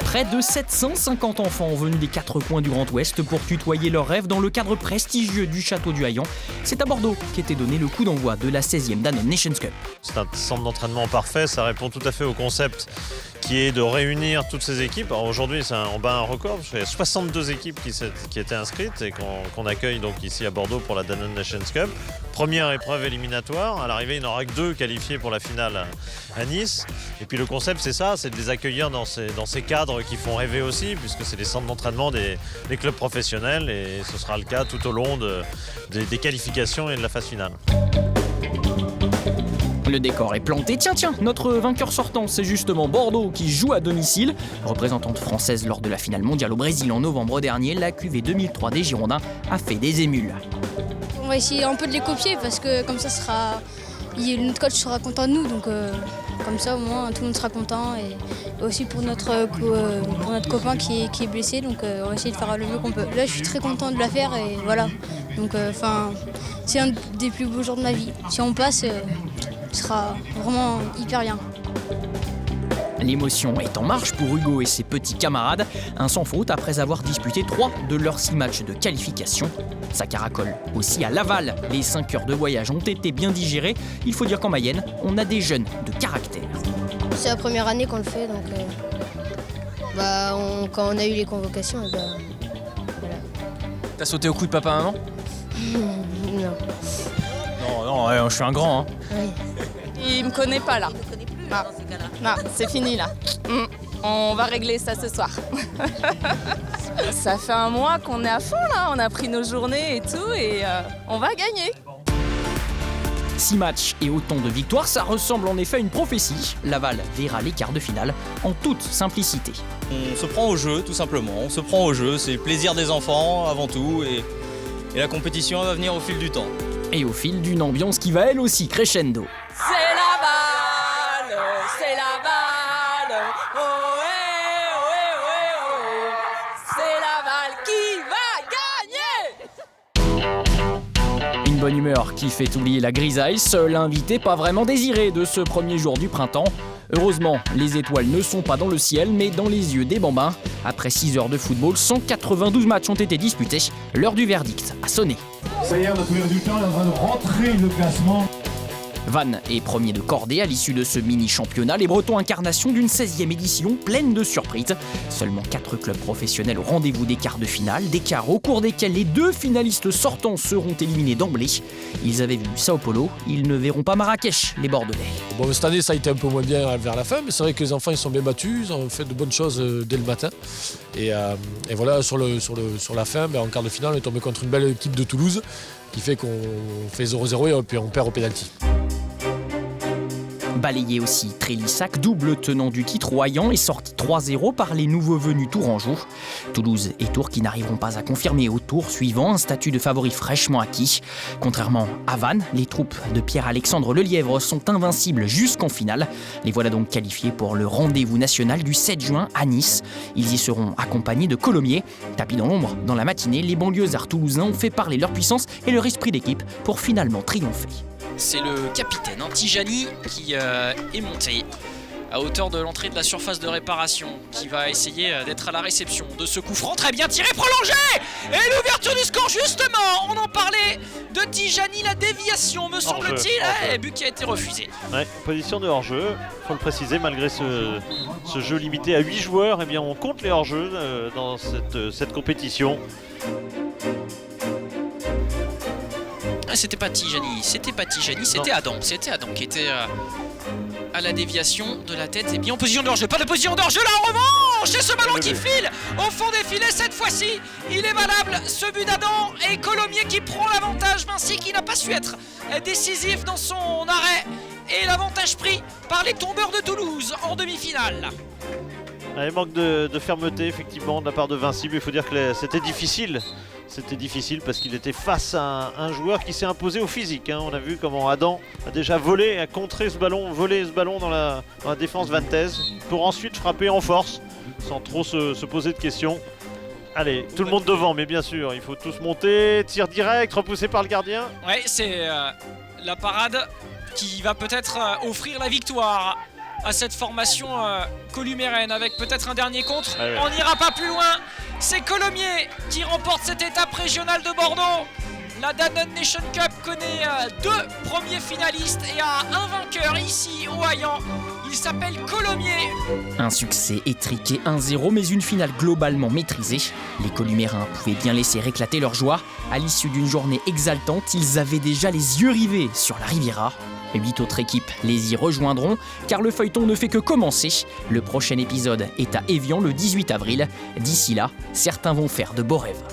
Près de 750 enfants venus des 4 coins du Grand Ouest pour tutoyer leurs rêves dans le cadre prestigieux du Château du Haillan. C'est à Bordeaux qu'était donné le coup d'envoi de la 16e Danone Nations Cup. C'est un centre d'entraînement parfait, ça répond tout à fait au concept qui est de réunir toutes ces équipes. Alors aujourd'hui, on bat un record, il y a 62 équipes qui étaient inscrites et qu'on accueille donc ici à Bordeaux pour la Danone Nations Cup. Première épreuve éliminatoire, à l'arrivée il n'y en aura que 2 qualifiés pour la finale à Nice. Et puis le concept c'est ça, c'est de les accueillir dans ces cadres qui font rêver aussi, puisque c'est les centres d'entraînement des clubs professionnels et ce sera le cas tout au long des qualifications et de la phase finale. Le décor est planté. Tiens, notre vainqueur sortant, c'est justement Bordeaux qui joue à domicile. Représentante française lors de la finale mondiale au Brésil en novembre dernier, la QV 2003 des Girondins a fait des émules. On va essayer un peu de les copier parce que comme ça notre coach sera content de nous, donc comme ça au moins tout le monde sera content et aussi pour notre copain qui est blessé, donc on va essayer de faire le mieux qu'on peut. Là je suis très content de la faire et voilà, donc c'est un des plus beaux jours de ma vie. Si on passe, ce sera vraiment hyper bien. L'émotion est en marche pour Hugo et ses petits camarades, un sans faute après avoir disputé 3 de leurs 6 matchs de qualification. Ça caracole aussi à Laval. Les 5 heures de voyage ont été bien digérées. Il faut dire qu'en Mayenne, on a des jeunes de caractère. C'est la première année qu'on le fait, donc quand on a eu les convocations, voilà. T'as sauté au cou de papa-maman ? Non. Non, je suis un grand. Oui. Il me connaît pas là. Non, c'est fini là. On va régler ça ce soir. Ça fait un mois qu'on est à fond là, on a pris nos journées et tout et on va gagner. 6 matchs et autant de victoires, ça ressemble en effet à une prophétie. Laval verra les quarts de finale en toute simplicité. On se prend au jeu tout simplement, on se prend au jeu, c'est le plaisir des enfants avant tout et la compétition va venir au fil du temps. Et au fil d'une ambiance qui va elle aussi crescendo. C'est Laval, c'est Laval, ohé, ohé, ohé, c'est Laval qui va gagner. Une bonne humeur qui fait oublier la grisaille, seul invité pas vraiment désiré de ce premier jour du printemps. Heureusement, les étoiles ne sont pas dans le ciel, mais dans les yeux des bambins. Après 6 heures de football, 192 matchs ont été disputés. L'heure du verdict a sonné. Ça y est, on a tous les résultats, on est en train de rentrer le classement. Vannes est premier de cordée à l'issue de ce mini-championnat. Les Bretons, incarnation d'une 16e édition pleine de surprises. Seulement 4 clubs professionnels au rendez-vous des quarts de finale, des quarts au cours desquels les 2 finalistes sortants seront éliminés d'emblée. Ils avaient vu Sao Paulo, ils ne verront pas Marrakech, les Bordelais. Bon, cette année, ça a été un peu moins bien vers la fin, mais c'est vrai que les enfants ils sont bien battus, ils ont fait de bonnes choses dès le matin. Et voilà, sur la fin, en quart de finale, on est tombé contre une belle équipe de Toulouse qui fait qu'on fait 0-0 et puis on perd au pénalty. Balayé aussi, Trélissac, double tenant du titre Royan, est sorti 3-0 par les nouveaux venus tourangeaux. Toulouse et Tours qui n'arriveront pas à confirmer au tour suivant un statut de favori fraîchement acquis. Contrairement à Vannes, les troupes de Pierre-Alexandre Lelièvre sont invincibles jusqu'en finale. Les voilà donc qualifiés pour le rendez-vous national du 7 juin à Nice. Ils y seront accompagnés de Colomiers. Tapis dans l'ombre, dans la matinée, les banlieusards toulousains ont fait parler leur puissance et leur esprit d'équipe pour finalement triompher. C'est le capitaine Tijani qui est monté à hauteur de l'entrée de la surface de réparation, qui va essayer d'être à la réception de ce coup franc. Très bien tiré, prolongé. Et l'ouverture du score, justement, on en parlait de Tijani, la déviation, me semble-t-il. But qui a été refusé. Ouais, position de hors-jeu, faut le préciser, malgré ce jeu limité à 8 joueurs, eh bien on compte les hors-jeux dans cette compétition. C'était pas Tijani, c'était Adam qui était à la déviation de la tête. Et bien en position de hors-jeu, pas de position de hors-jeu là en revanche. C'est ce ballon qui file au fond des filets cette fois-ci. Il est valable, ce but d'Adam, et Colomiers qui prend l'avantage. Vinci qui n'a pas su être décisif dans son arrêt. Et l'avantage pris par les tombeurs de Toulouse en demi-finale. Il manque de fermeté effectivement de la part de Vinci, mais il faut dire que c'était difficile. C'était difficile parce qu'il était face à un joueur qui s'est imposé au physique. On a vu comment Adam a déjà volé, a contré ce ballon, volé ce ballon dans la défense vantaise pour ensuite frapper en force sans trop se poser de questions. Allez, tout le monde devant, mais bien sûr, il faut tous monter, tir direct, repoussé par le gardien. Ouais, c'est la parade qui va peut-être offrir la victoire à cette formation columérenne avec peut-être un dernier contre. Ouais. On n'ira pas plus loin. C'est Colomiers qui remporte cette étape régionale de Bordeaux. La Danone Nation Cup connaît 2 premiers finalistes et a un vainqueur ici au Hayan. Il s'appelle Colomiers. Un succès étriqué 1-0, mais une finale globalement maîtrisée. Les Columérins pouvaient bien laisser éclater leur joie. À l'issue d'une journée exaltante, ils avaient déjà les yeux rivés sur la Riviera. 8 autres équipes les y rejoindront, car le feuilleton ne fait que commencer. Le prochain épisode est à Évian le 18 avril. D'ici là, certains vont faire de beaux rêves.